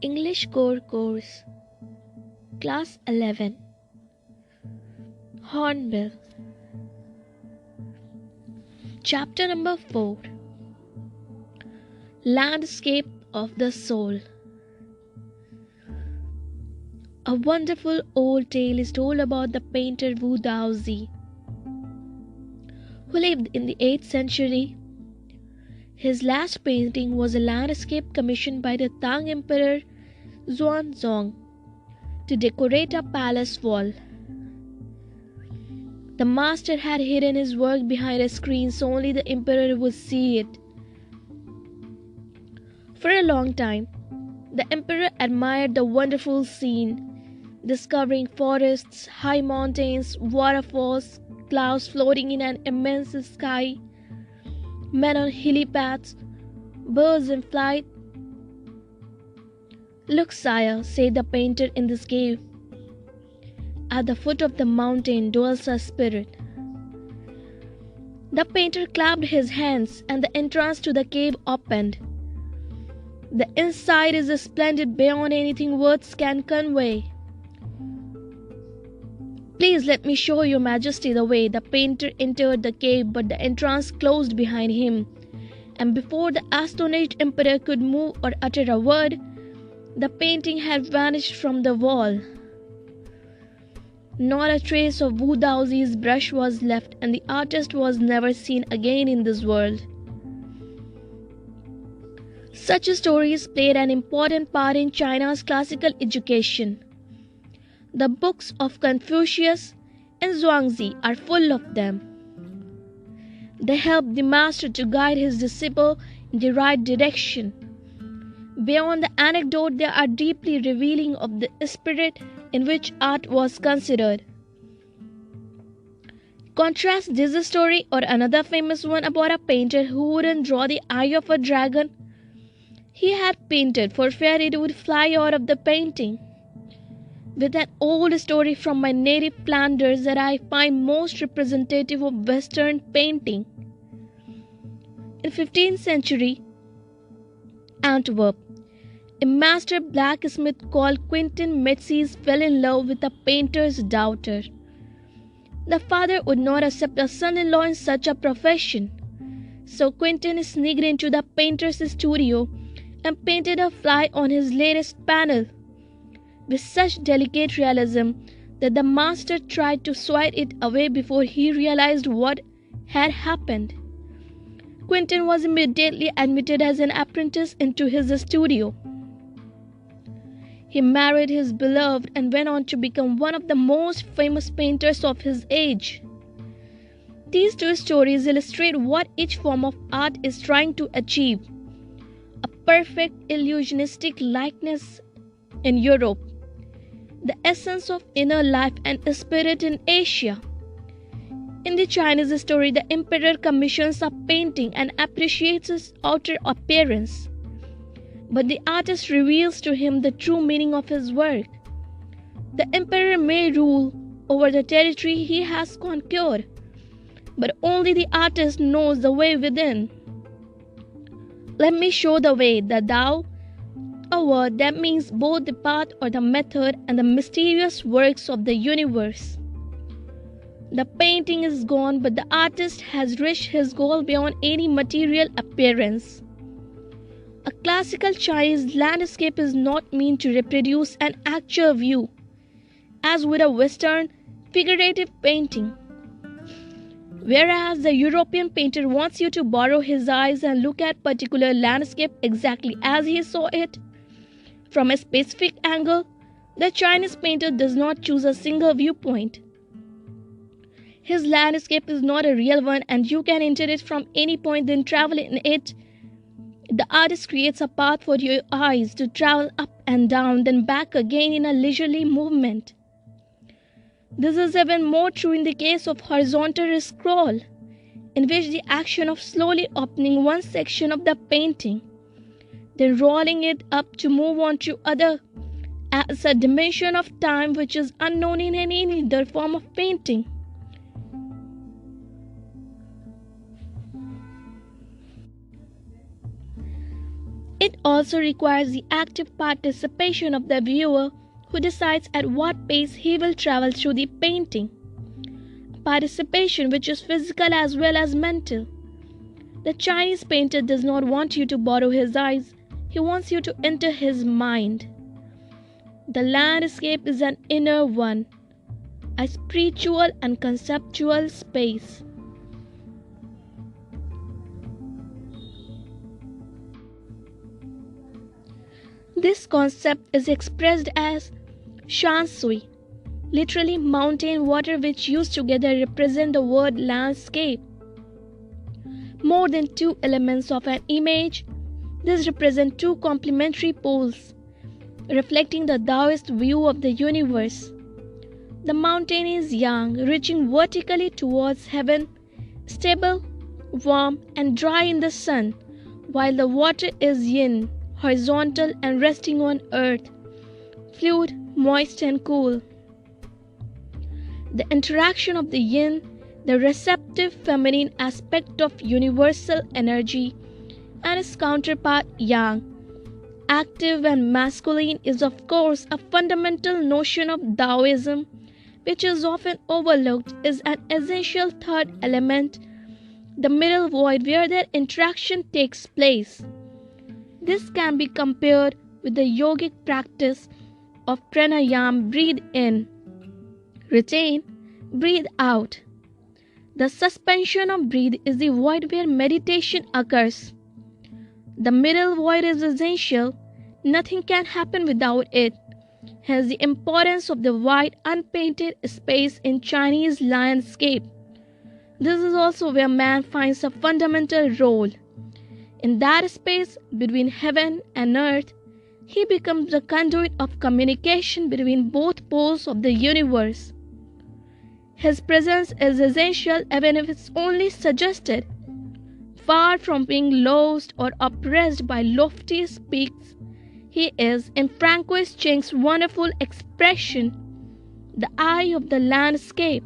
English Core Course, Class 11, Hornbill. Chapter number 4, Landscape of the Soul. A wonderful old tale is told about the painter Wu Daozi, who lived in the 8th century. His last painting was a landscape commissioned by the Tang Emperor Xuanzong to decorate a palace wall. The master had hidden his work behind a screen so only the emperor would see it. For a long time, the emperor admired the wonderful scene, discovering forests, high mountains, waterfalls, clouds floating in an immense sky, men on hilly paths, birds in flight. "Look, sire," said the painter in this cave. "At the foot of the mountain dwells a spirit." The painter clapped his hands, and the entrance to the cave opened. "The inside is splendid beyond anything words can convey." "Please let me show your majesty the way." The painter entered the cave, but the entrance closed behind him, and before the astonished emperor could move or utter a word, the painting had vanished from the wall. Not a trace of Wu Daozi's brush was left, and the artist was never seen again in this world. Such stories played an important part in China's classical education. The books of Confucius and Zhuangzi are full of them. They help the master to guide his disciple in the right direction. Beyond the anecdote, they are deeply revealing of the spirit in which art was considered. Contrast this story or another famous one about a painter who wouldn't draw the eye of a dragon he had painted for fear it would fly out of the painting, with an old story from my native Flanders that I find most representative of Western painting. In 15th century Antwerp, a master blacksmith called Quentin Metzies fell in love with a painter's daughter. The father would not accept a son-in-law in such a profession, so Quentin sneaked into the painter's studio and painted a fly on his latest panel with such delicate realism that the master tried to swat it away before he realized what had happened. Quentin was immediately admitted as an apprentice into his studio. He married his beloved and went on to become one of the most famous painters of his age. These two stories illustrate what each form of art is trying to achieve: a perfect illusionistic likeness in Europe, the essence of inner life and spirit in Asia. In the Chinese story, the emperor commissions a painting and appreciates its outer appearance, but the artist reveals to him the true meaning of his work. The emperor may rule over the territory he has conquered, but only the artist knows the way within. "Let me show the way," the Tao, a word that means both the path or the method and the mysterious works of the universe. The painting is gone, but the artist has reached his goal beyond any material appearance. A classical Chinese landscape is not meant to reproduce an actual view, as with a Western figurative painting. Whereas the European painter wants you to borrow his eyes and look at particular landscape exactly as he saw it, from a specific angle, the Chinese painter does not choose a single viewpoint. His landscape is not a real one, and you can enter it from any point, then travel in it. The artist creates a path for your eyes to travel up and down, then back again in a leisurely movement. This is even more true in the case of horizontal scroll, in which the action of slowly opening one section of the painting, then rolling it up to move on to other, adds a dimension of time which is unknown in any other form of painting. It also requires the active participation of the viewer who decides at what pace he will travel through the painting. Participation which is physical as well as mental. The Chinese painter does not want you to borrow his eyes, he wants you to enter his mind. The landscape is an inner one, a spiritual and conceptual space. This concept is expressed as shanshui, literally mountain water, which used together represent the word landscape. More than two elements of an image, these represent two complementary poles, reflecting the Taoist view of the universe. The mountain is yang, reaching vertically towards heaven, stable, warm, and dry in the sun, while the water is yin, horizontal and resting on earth, fluid, moist, and cool. The interaction of the yin, the receptive feminine aspect of universal energy, and its counterpart yang, active and masculine, is of course a fundamental notion of Taoism, which is often overlooked, is an essential third element, the middle void where their interaction takes place. This can be compared with the yogic practice of pranayama: breathe in, retain, breathe out. The suspension of breath is the void where meditation occurs. The middle void is essential, nothing can happen without it. Hence the importance of the wide unpainted space in Chinese landscape. This is also where man finds a fundamental role. In that space between heaven and earth, he becomes the conduit of communication between both poles of the universe. His presence is essential even if it's only suggested. Far from being lost or oppressed by lofty peaks, he is, in Francois Cheng's wonderful expression, the eye of the landscape.